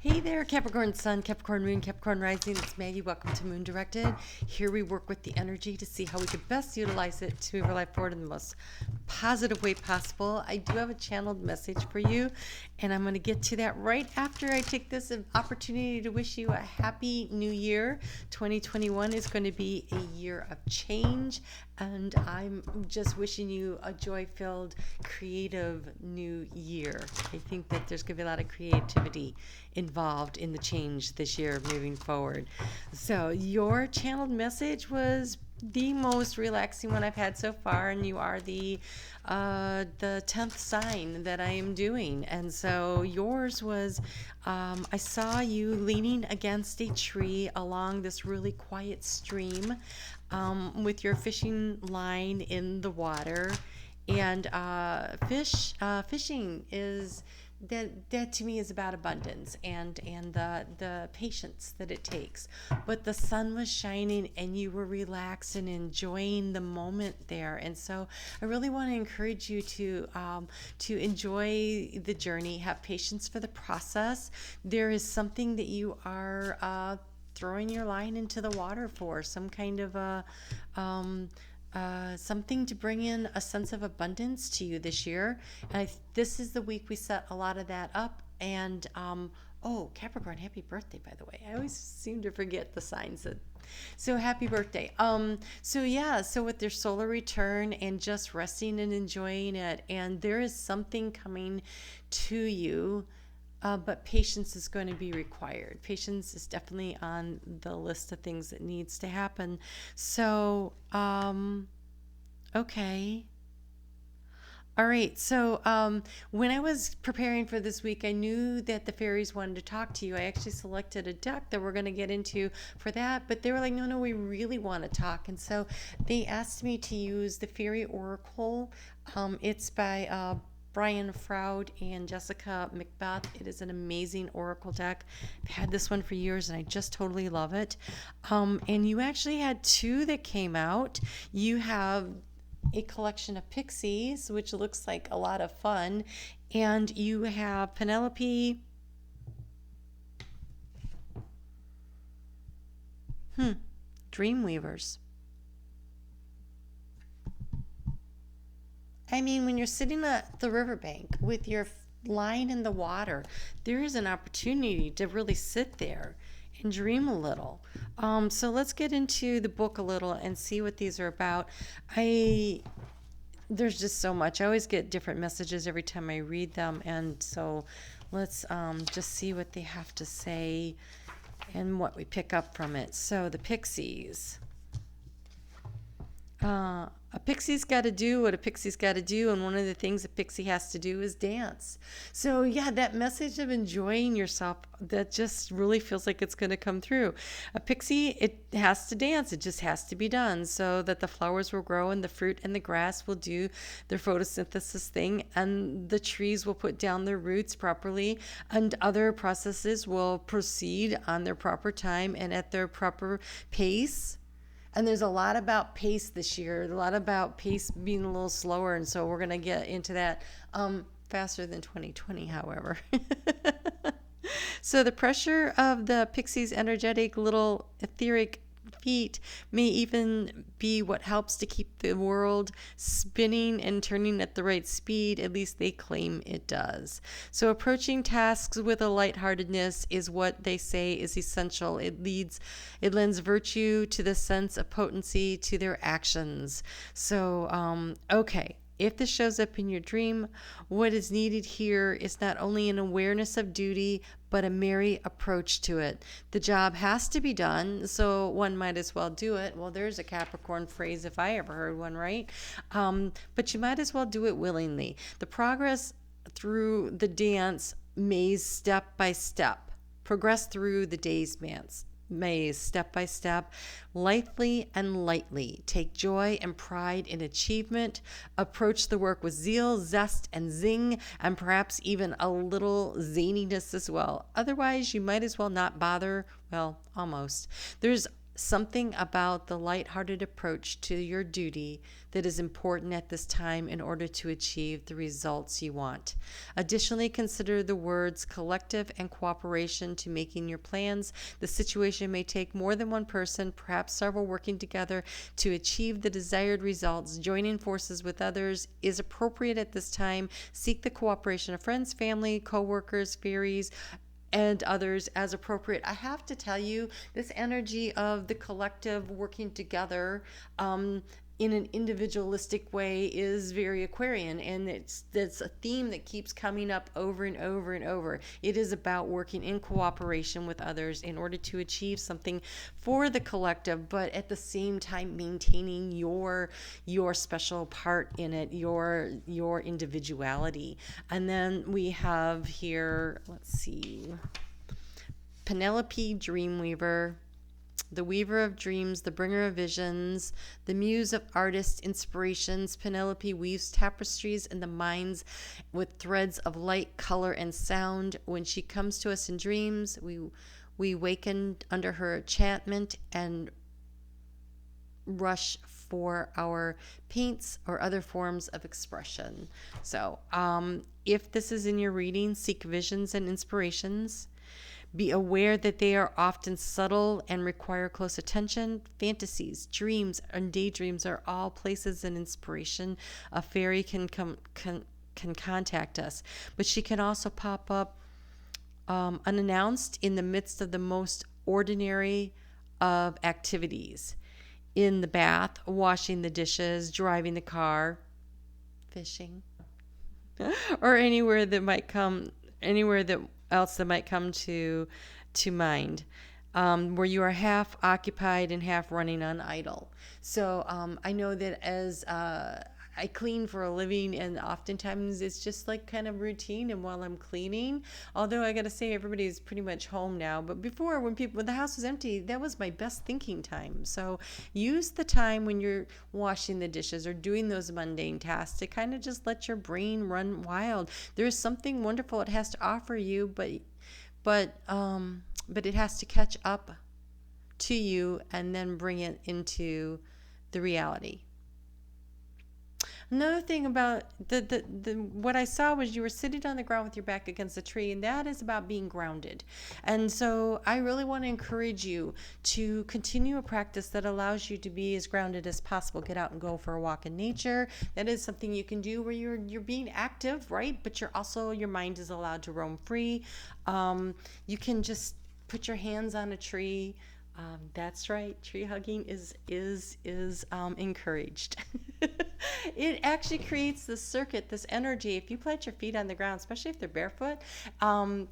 Hey there, Capricorn Sun, Capricorn Moon, Capricorn Rising. It's Maggie. Welcome to Moon Directed. Here we work with the energy to see how we could best utilize it to move our life forward in the most positive way possible. I do have a channeled message for you, and I'm going to get to that right after I take this opportunity to wish you a happy new year. 2021 is going to be a year of change, and I'm just wishing you a joy-filled, creative new year. I think that there's going to be a lot of creativity involved in the change this year moving forward. So your channeled message was the most relaxing one I've had so far, and you are the 10th sign that I am doing. And so yours was, I saw you leaning against a tree along this really quiet stream with your fishing line in the water. And fishing is that to me is about abundance and the patience that it takes. But the sun was shining and you were relaxed and enjoying the moment there. And so I really want to encourage you to enjoy the journey, have patience for the process. There is something that you are throwing your line into the water for, some kind of a something to bring in a sense of abundance to you this year. And this is the week we set a lot of that up. And oh, Capricorn, happy birthday, by the way. I always seem to forget the signs that. So happy birthday. So with their solar return and just resting and enjoying it, and there is something coming to you. But patience is going to be required. Patience is definitely on the list of things that needs to happen. So, okay. All right. So, when I was preparing for this week, I knew that the fairies wanted to talk to you. I actually selected a deck that we're going to get into for that, but they were like, no, we really want to talk. And so they asked me to use the Fairy Oracle. It's by Brian Froud and Jessica Macbeth. It is an amazing oracle deck. I've had this one for years and I just totally love it. And you actually had two that came out. You have a collection of pixies, which looks like a lot of fun. And you have Penelope. Dreamweavers. I mean, when you're sitting at the riverbank with your line in the water, there is an opportunity to really sit there and dream a little. So let's get into the book a little and see what these are about. There's just so much. I always get different messages every time I read them, and so let's just see what they have to say and what we pick up from it. So the pixies. A pixie's got to do what a pixie's got to do, and one of the things a pixie has to do is dance. So yeah, that message of enjoying yourself, that just really feels like it's going to come through. A pixie, it has to dance. It just has to be done so that the flowers will grow and the fruit and the grass will do their photosynthesis thing, and the trees will put down their roots properly, and other processes will proceed on their proper time and at their proper pace. And there's a lot about pace this year, a lot about pace being a little slower. And so we're going to get into that faster than 2020, however. So the pressure of the pixie's energetic little etheric feet may even be what helps to keep the world spinning and turning at the right speed. At least they claim it does. So approaching tasks with a lightheartedness is what they say is essential. It lends virtue to the sense of potency to their actions. So, okay. If this shows up in your dream, what is needed here is not only an awareness of duty, but a merry approach to it. The job has to be done, so one might as well do it. Well, there's a Capricorn phrase if I ever heard one, right? But you might as well do it willingly. The progress through the dance maze step by step. Progress through the day's maze step by step, lightly and lightly. Take joy and pride in achievement. Approach the work with zeal, zest, and zing, and perhaps even a little zaniness as well. Otherwise, you might as well not bother. Well, almost. There's something about the lighthearted approach to your duty that is important at this time in order to achieve the results you want. Additionally, consider the words collective and cooperation to making your plans. The situation may take more than one person, perhaps several, working together to achieve the desired results. Joining forces with others is appropriate at this time. Seek the cooperation of friends, family, co-workers, fairies, and others as appropriate. I have to tell you, this energy of the collective working together in an individualistic way is very Aquarian, and it's a theme that keeps coming up over and over and over. It is about working in cooperation with others in order to achieve something for the collective, but at the same time maintaining your special part in it, your individuality. And then we have here, let's see, Penelope, Dreamweaver, the weaver of dreams, the bringer of visions, the muse of artists, inspirations. Penelope weaves tapestries in the minds with threads of light, color, and sound. When she comes to us in dreams, we waken under her enchantment and rush for our paints or other forms of expression. So if this is in your reading, seek visions and inspirations. Be aware that they are often subtle and require close attention. Fantasies, dreams, and daydreams are all places and inspiration. A fairy can contact us, but she can also pop up unannounced in the midst of the most ordinary of activities. In the bath, washing the dishes, driving the car, fishing, or anywhere else that might come to mind, where you are half occupied and half running on idle. So I know that as I clean for a living, and oftentimes it's just like kind of routine. And while I'm cleaning, although I got to say everybody's pretty much home now, but before, when the house was empty, that was my best thinking time. So use the time when you're washing the dishes or doing those mundane tasks to kind of just let your brain run wild. There's something wonderful it has to offer you, but it has to catch up to you and then bring it into the reality. Another thing about what I saw was you were sitting on the ground with your back against a tree, and that is about being grounded. And so I really want to encourage you to continue a practice that allows you to be as grounded as possible. Get out and go for a walk in nature. That is something you can do where you're being active, right? But your mind is allowed to roam free. You can just put your hands on a tree. That's right. Tree hugging is encouraged. It actually creates this circuit, this energy. If you plant your feet on the ground, especially if they're barefoot, and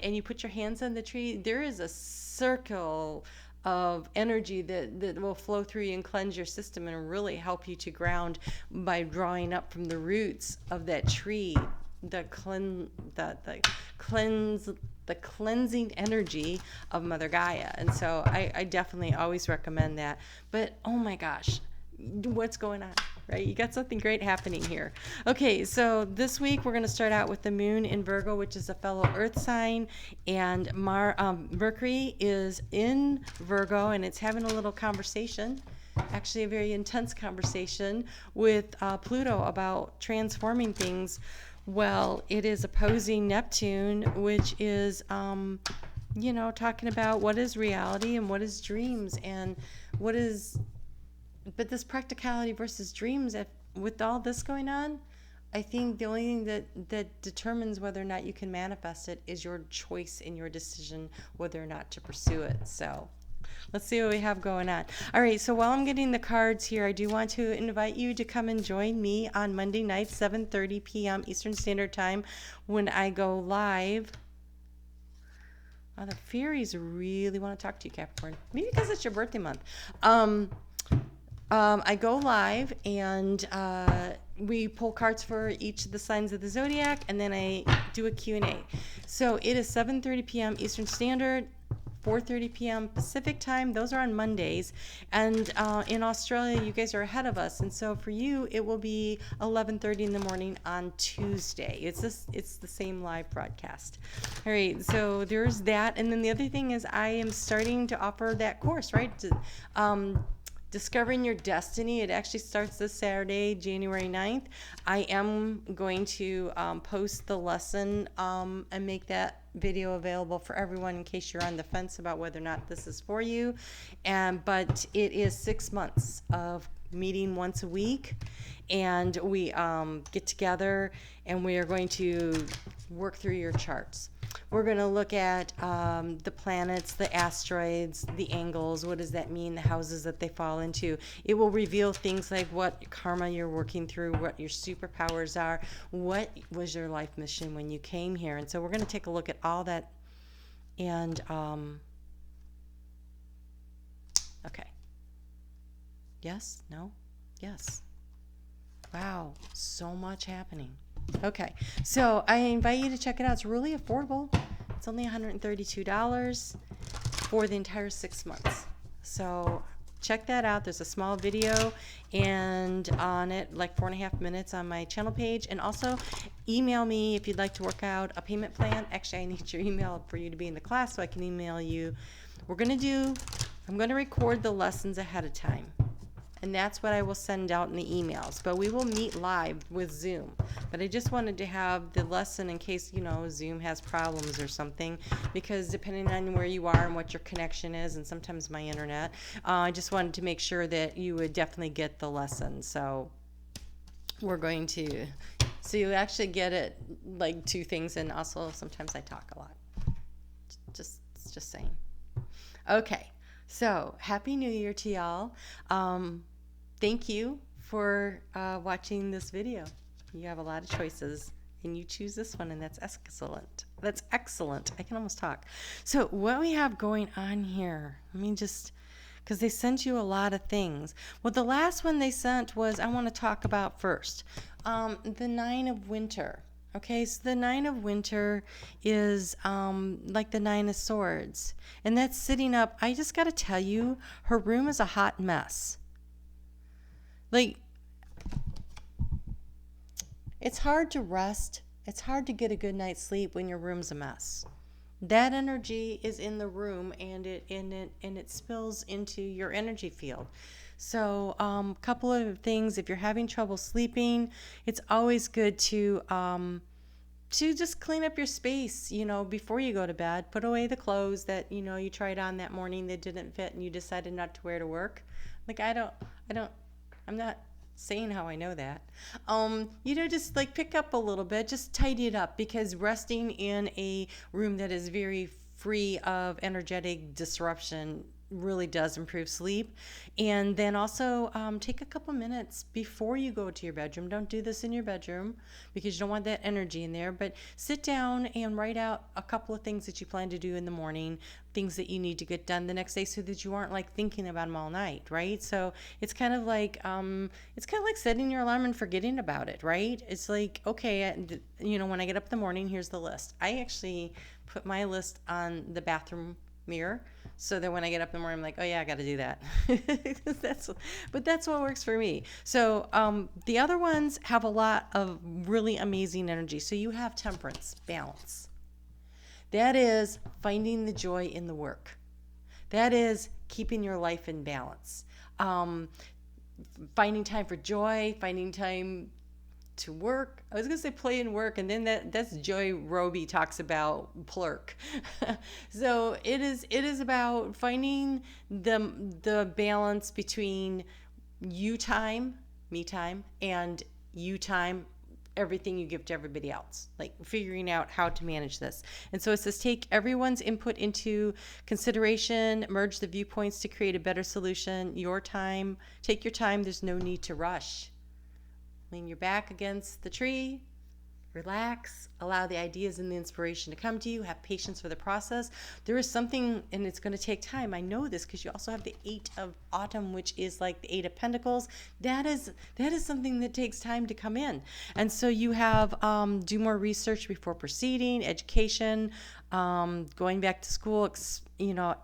you put your hands on the tree, there is a circle of energy that will flow through you and cleanse your system and really help you to ground by drawing up from the roots of that tree the cleansing energy of Mother Gaia. And so I definitely always recommend that. But oh my gosh, what's going on, right? You got something great happening here. Okay, so this week we're going to start out with the moon in Virgo, which is a fellow earth sign, and Mercury is in Virgo, and it's having a little conversation, actually a very intense conversation with Pluto about transforming things. Well, it is opposing Neptune, which is, talking about what is reality and what is dreams and but this practicality versus dreams, with all this going on, I think the only thing that determines whether or not you can manifest it is your choice and your decision whether or not to pursue it. So let's see what we have going on. All right, so while I'm getting the cards here, I do want to invite you to come and join me on Monday night, 7:30 p.m. Eastern Standard Time, when I go live. Oh, the fairies really want to talk to you, Capricorn. Maybe because it's your birthday month. I go live, and we pull cards for each of the signs of the zodiac, and then I do a Q&A. So it is 7:30 p.m. Eastern Standard. 4:30 p.m. Pacific time. Those are on Mondays. And in Australia, you guys are ahead of us. And so for you, it will be 11:30 in the morning on Tuesday. It's the same live broadcast. All right, so there's that. And then the other thing is I am starting to offer that course, right? Discovering Your Destiny. It actually starts this Saturday, January 9th. I am going to post the lesson and make that video available for everyone in case you're on the fence about whether or not this is for you. But it is 6 months of meeting once a week, and we get together and we are going to work through your charts. We're going to look at the planets, the asteroids, the angles. What does that mean? The houses that they fall into. It will reveal things like what karma you're working through, what your superpowers are, what was your life mission when you came here. And so we're going to take a look at all that. And, okay. Yes? No? Yes. Wow. So much happening. Okay, so I invite you to check it out. It's really affordable. It's only $132 for the entire 6 months. So check that out. There's a small video and on it, like 4.5 minutes on my channel page. And also email me if you'd like to work out a payment plan. Actually, I need your email for you to be in the class so I can email you. I'm going to record the lessons ahead of time. And that's what I will send out in the emails. But we will meet live with Zoom. But I just wanted to have the lesson in case, Zoom has problems or something. Because depending on where you are and what your connection is, and sometimes my internet, I just wanted to make sure that you would definitely get the lesson. So we're going to, so you actually get it like 2 things. And also sometimes I talk a lot. Just saying. Okay. So Happy New Year to y'all. Thank you for watching this video. You have a lot of choices, and you choose this one, and that's excellent. That's excellent. I can almost talk. So what we have going on here, let me just, because they sent you a lot of things. Well, the last one they sent was, I want to talk about first, the 9 of Winter. Okay, so the 9 of Winter is like the 9 of Swords. And that's sitting up. I just got to tell you, her room is a hot mess. Like, it's hard to rest. It's hard to get a good night's sleep when your room's a mess. That energy is in the room, and it spills into your energy field. So a couple of things. If you're having trouble sleeping, it's always good to just clean up your space, before you go to bed. Put away the clothes that, you tried on that morning that didn't fit and you decided not to wear to work. Like, I'm not saying how I know that. Just like pick up a little bit, just tidy it up, because resting in a room that is very free of energetic disruption really does improve sleep. And then also take a couple minutes before you go to your bedroom. Don't do this in your bedroom because you don't want that energy in there, but sit down and write out a couple of things that you plan to do in the morning, things that you need to get done the next day, so that you aren't like thinking about them all night, right? So it's kind of like setting your alarm and forgetting about it, right? It's like, okay, when I get up in the morning, here's the list. I actually put my list on the bathroom mirror, so that when I get up in the morning, I'm like, oh yeah, I got to do that. But that's what works for me. So the other ones have a lot of really amazing energy. So you have Temperance, balance. That is finding the joy in the work. That is keeping your life in balance. Finding time for joy, finding time to work. I was going to say play and work, and then that's Joy Roby talks about plurk. So it is about finding the balance between you time, me time, and you time, everything you give to everybody else, like figuring out how to manage this. And so it says take everyone's input into consideration, merge the viewpoints to create a better solution. Your time, take your time. There's no need to rush. Lean your back against the tree, relax, allow the ideas and the inspiration to come to you, have patience for the process. There is something, and it's going to take time. I know this because you also have the 8 of Autumn, which is like the 8 of Pentacles. That is something that takes time to come in. And so you have do more research before proceeding, education, going back to school,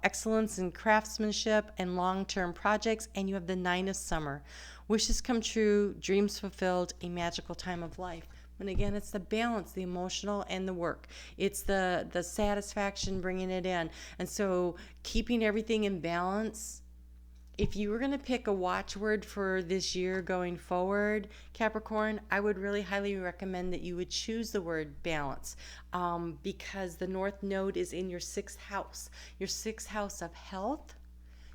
excellence in craftsmanship and long-term projects. And you have the Nine of Summer. Wishes come true, dreams fulfilled, a magical time of life. And again, it's the balance, the emotional and the work. It's the satisfaction, bringing it in. And so keeping everything in balance. If you were going to pick a watchword for this year going forward, Capricorn, I would really highly recommend that you would choose the word balance, because the North Node is in your 6th house, your 6th house of health,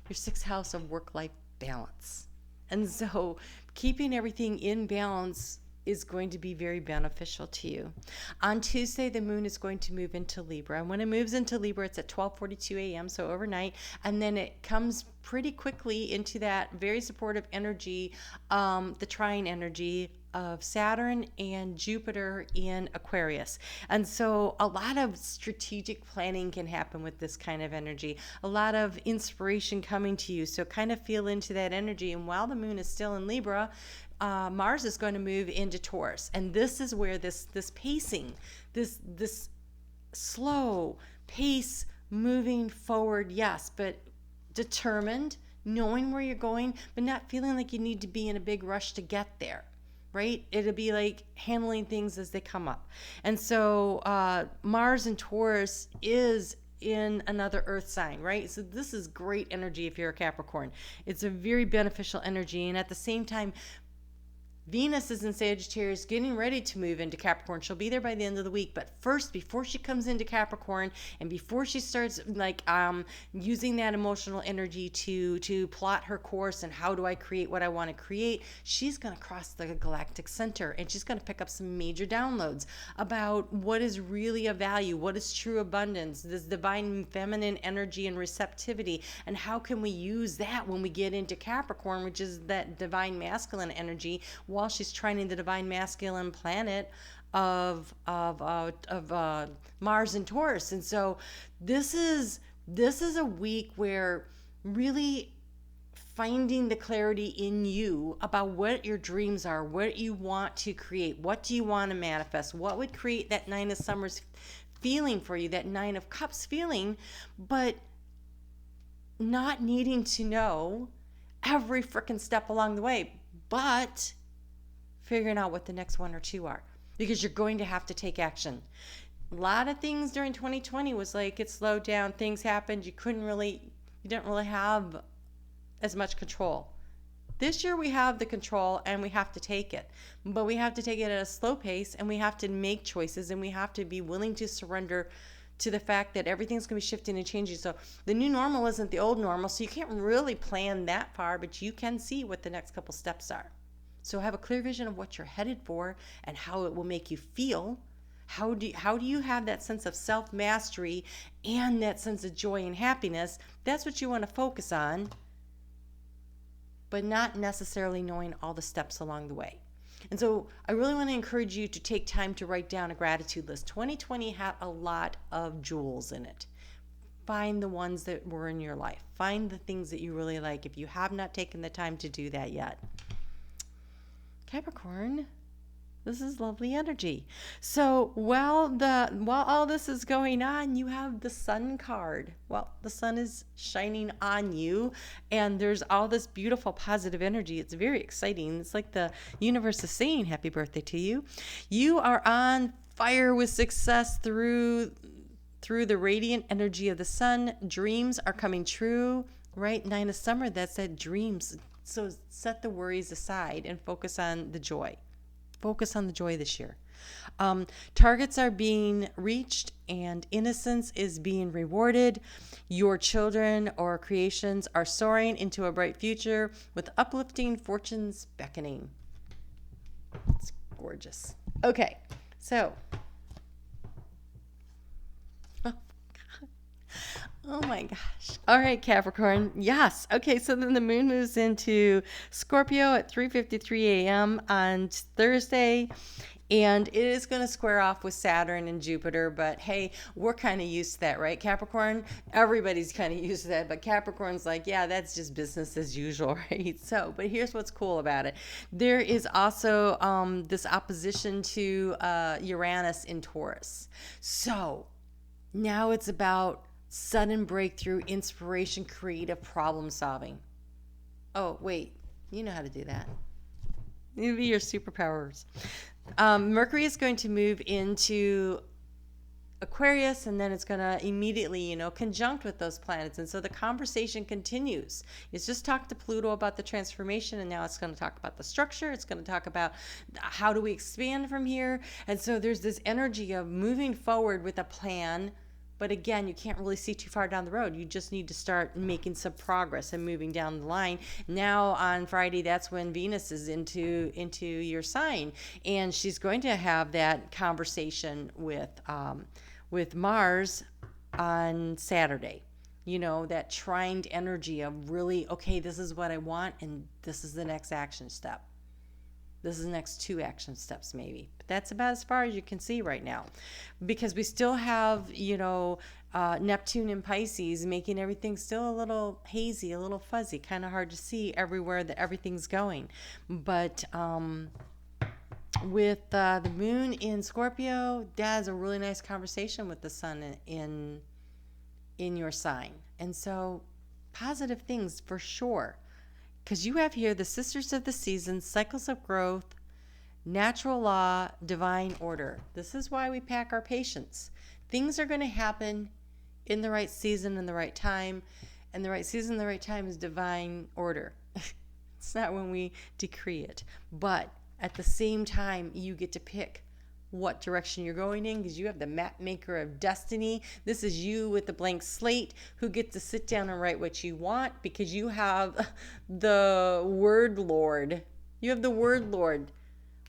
your 6th house of work-life balance. And so keeping everything in balance is going to be very beneficial to you. On Tuesday, the moon is going to move into Libra. And when it moves into Libra, it's at 12:42 a.m., so overnight. And then it comes pretty quickly into that very supportive energy, the trine energy of Saturn and Jupiter in Aquarius. And so a lot of strategic planning can happen with this kind of energy, a lot of inspiration coming to you. So kind of feel into that energy. And while the moon is still in Libra, Mars is going to move into Taurus. And this is where this pacing, this slow pace moving forward, yes, but determined, knowing where you're going, but not feeling like you need to be in a big rush to get there. Right? It'll be like handling things as they come up. And so Mars and Taurus is in another earth sign, right? So this is great energy if you're a Capricorn. It's a very beneficial energy. And at the same time, Venus is in Sagittarius, getting ready to move into Capricorn. She'll be there by the end of the week. But first, before she comes into Capricorn and before she starts using that emotional energy to plot her course and how do I create what I want to create, she's going to cross the galactic center and she's going to pick up some major downloads about what is really of value, what is true abundance, this divine feminine energy and receptivity, and how can we use that when we get into Capricorn, which is that divine masculine energy, while she's trining the divine masculine planet of Mars and Taurus. And so this is a week where really finding the clarity in you about what your dreams are, what you want to create, what do you want to manifest, what would create that Nine of Summers feeling for you, that Nine of Cups feeling, but not needing to know every freaking step along the way, but figuring out what the next one or two are, because you're going to have to take action. A lot of things during 2020 was like it slowed down, things happened, you didn't really have as much control. This year we have the control and we have to take it, but we have to take it at a slow pace and we have to make choices and we have to be willing to surrender to the fact that everything's going to be shifting and changing. So the new normal isn't the old normal, so you can't really plan that far, but you can see what the next couple steps are. So have a clear vision of what you're headed for and how it will make you feel. How do you have that sense of self-mastery and that sense of joy and happiness? That's what you want to focus on, but not necessarily knowing all the steps along the way. And so I really want to encourage you to take time to write down a gratitude list. 2020 had a lot of jewels in it. Find the ones that were in your life. Find the things that you really like if you have not taken the time to do that yet. Capricorn, this is lovely energy. So while all this is going on, you have the Sun card. Well, the sun is shining on you and there's all this beautiful positive energy. It's very exciting. It's like the universe is saying happy birthday to you. You are on fire with success through the radiant energy of the sun. Dreams are coming true, right? Nine of Summer, that's that dreams. So set the worries aside and focus on the joy. Focus on the joy this year. Targets are being reached and innocence is being rewarded. Your children or creations are soaring into a bright future with uplifting fortunes beckoning. It's gorgeous. Okay, so. Oh my gosh. All right, Capricorn. Yes. Okay, so then the moon moves into Scorpio at 3:53 a.m. on Thursday, and it is going to square off with Saturn and Jupiter, but hey, we're kind of used to that, right, Capricorn? Everybody's kind of used to that, but Capricorn's like, yeah, that's just business as usual, right? So, but here's what's cool about it. There is also this opposition to Uranus in Taurus. So, Now it's about sudden breakthrough, inspiration, creative problem solving. Oh, wait, you know how to do that. These are your superpowers. Mercury is going to move into Aquarius, and then it's going to immediately, conjunct with those planets. And so the conversation continues. It's just talked to Pluto about the transformation, and now it's going to talk about the structure. It's going to talk about how do we expand from here. And so there's this energy of moving forward with a plan. But again, you can't really see too far down the road. You just need to start making some progress and moving down the line. Now on Friday, that's when Venus is into your sign, and she's going to have that conversation with Mars on Saturday. That trined energy of really, okay, this is what I want, and this is the next action step. This is the next 2 action steps maybe. But that's about as far as you can see right now. Because we still have, Neptune in Pisces making everything still a little hazy, a little fuzzy, kind of hard to see everywhere that everything's going. But with the moon in Scorpio, that is a really nice conversation with the sun in your sign. And so positive things for sure. Because you have here the Sisters of the Seasons, cycles of growth, natural law, divine order. This is why we pack our patience. Things are going to happen in the right season and the right time. And the right season, the right time is divine order. It's not when we decree it. But at the same time, you get to pick what direction you're going in, because you have the map maker of destiny. This is you with the blank slate who gets to sit down and write what you want, because you have the word lord. You have the word lord.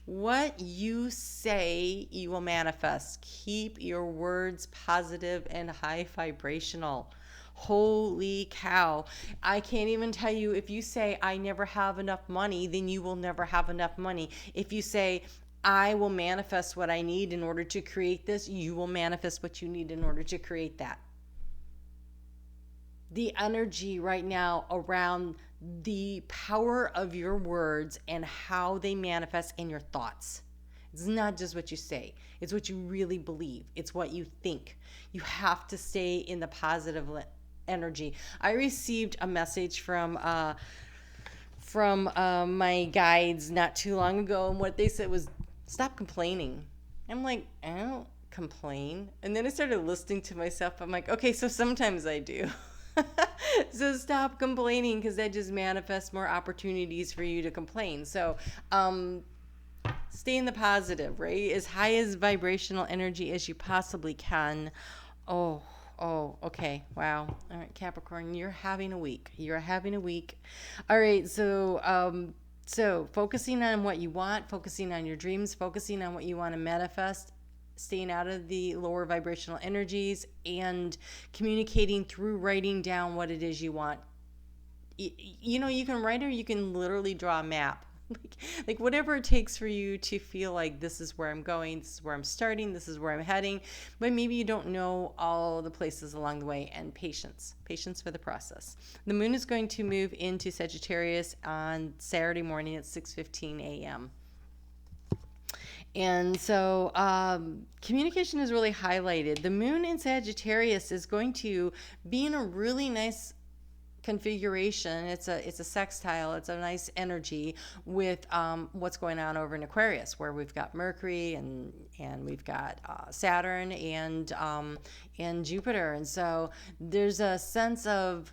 What you say, you will manifest. Keep your words positive and high vibrational. Holy cow. I can't even tell you, if you say, I never have enough money, then you will never have enough money. If you say, I will manifest what I need in order to create this, you will manifest what you need in order to create that. The energy right now around the power of your words and how they manifest in your thoughts. It's not just what you say. It's what you really believe. It's what you think. You have to stay in the positive energy. I received a message from my guides not too long ago, and what they said was, stop complaining. I'm like, I don't complain. And then I started listening to myself. I'm like, okay, so sometimes I do. So stop complaining, because that just manifests more opportunities for you to complain. So stay in the positive, right? As high as vibrational energy as you possibly can. Oh, okay. Wow. All right, Capricorn, you're having a week. All right, so focusing on what you want, focusing on your dreams, focusing on what you want to manifest, staying out of the lower vibrational energies, and communicating through writing down what it is you want. You can write, or you can literally draw a map. Like whatever it takes for you to feel like, this is where I'm going, this is where I'm starting, this is where I'm heading. But maybe you don't know all the places along the way. And patience for the process. The moon is going to move into Sagittarius on Saturday morning at 6:15 a.m. And so communication is really highlighted. The moon in Sagittarius is going to be in a really nice configuration. It's a sextile. It's a nice energy with what's going on over in Aquarius, where we've got Mercury and we've got Saturn and Jupiter. And so there's a sense of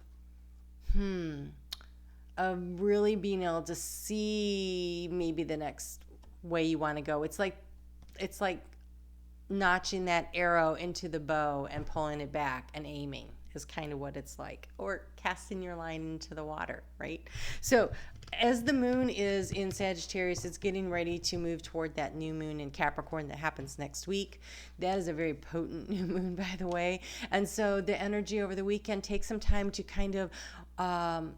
really being able to see maybe the next way you want to go. It's like notching that arrow into the bow and pulling it back and aiming is kind of what it's like, or casting your line into the water, right? So as the moon is in Sagittarius, it's getting ready to move toward that new moon in Capricorn that happens next week. That is a very potent new moon, by the way. And so the energy over the weekend, take some time to kind of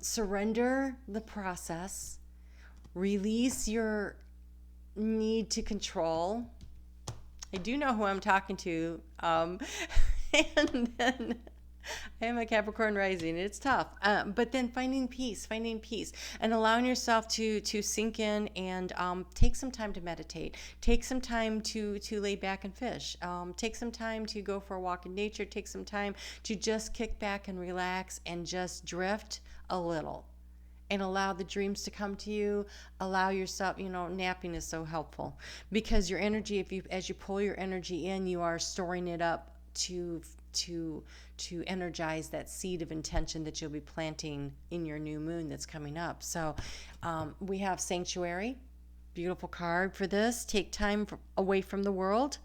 surrender the process, release your need to control. I do know who I'm talking to. And then I am a Capricorn rising. It's tough, but then finding peace, and allowing yourself to sink in and take some time to meditate. Take some time to lay back and fish. Take some time to go for a walk in nature. Take some time to just kick back and relax and just drift a little. And allow the dreams to come to you. Allow yourself, napping is so helpful because your energy, as you pull your energy in, you are storing it up to energize that seed of intention that you'll be planting in your new moon that's coming up. So we have Sanctuary, beautiful card for this. Take time away from the world,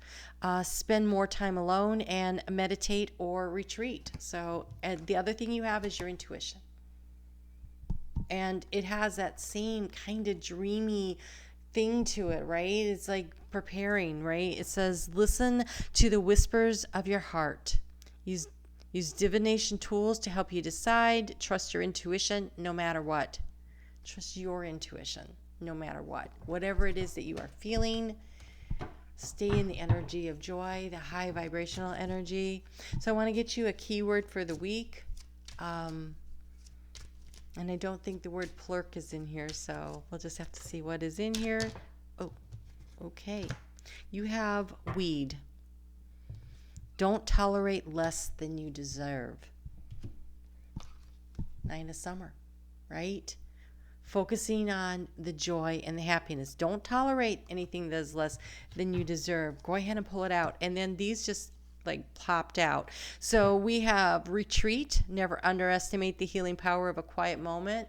spend more time alone, and meditate or retreat. So the other thing you have is your intuition. And it has that same kind of dreamy thing to it, right? It's like preparing, right? It says, listen to the whispers of your heart. Use divination tools to help you decide. Trust your intuition no matter what. Trust your intuition no matter what. Whatever it is that you are feeling, stay in the energy of joy, the high vibrational energy. So I want to get you a keyword for the week. And I don't think the word plurk is in here, so we'll just have to see what is in here. Oh, okay. You have weed. Don't tolerate less than you deserve. Nine of Summer, right? Focusing on the joy and the happiness. Don't tolerate anything that is less than you deserve. Go ahead and pull it out. And then these just popped out. So we have retreat. Never underestimate the healing power of a quiet moment.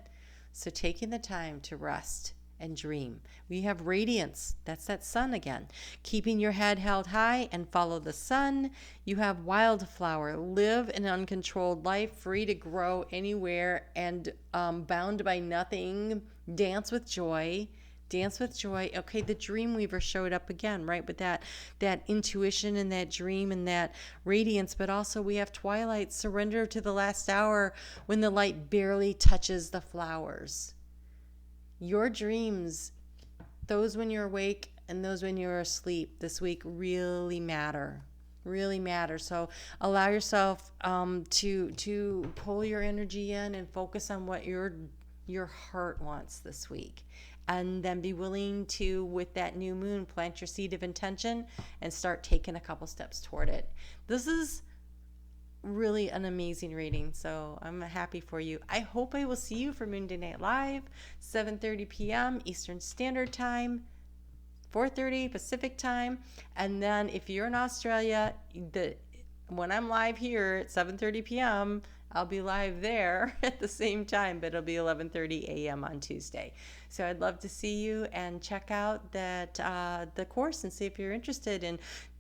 So taking the time to rest and dream. We have radiance. That's that sun again. Keeping your head held high and follow the sun. You have wildflower. Live an uncontrolled life, free to grow anywhere and bound by nothing. Dance with joy. Dance with joy. Okay, the dream weaver showed up again, right? With that intuition and that dream and that radiance. But also we have twilight. Surrender to the last hour when the light barely touches the flowers. Your dreams, those when you're awake and those when you're asleep this week, really matter. Really matter. So allow yourself to pull your energy in and focus on what your heart wants this week. And then be willing to, with that new moon, plant your seed of intention and start taking a couple steps toward it. This is really an amazing reading, so I'm happy for you. I hope I will see you for Moon Day Night Live, 7:30 p.m. Eastern Standard Time, 4:30 Pacific Time. And then if you're in Australia, when I'm live here at 7:30 p.m., I'll be live there at the same time, but it'll be 11:30 a.m. on Tuesday. So I'd love to see you and check out the course and see if you're interested in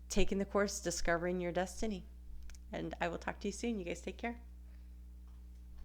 taking the course, Discovering Your Destiny. And I will talk to you soon. You guys take care.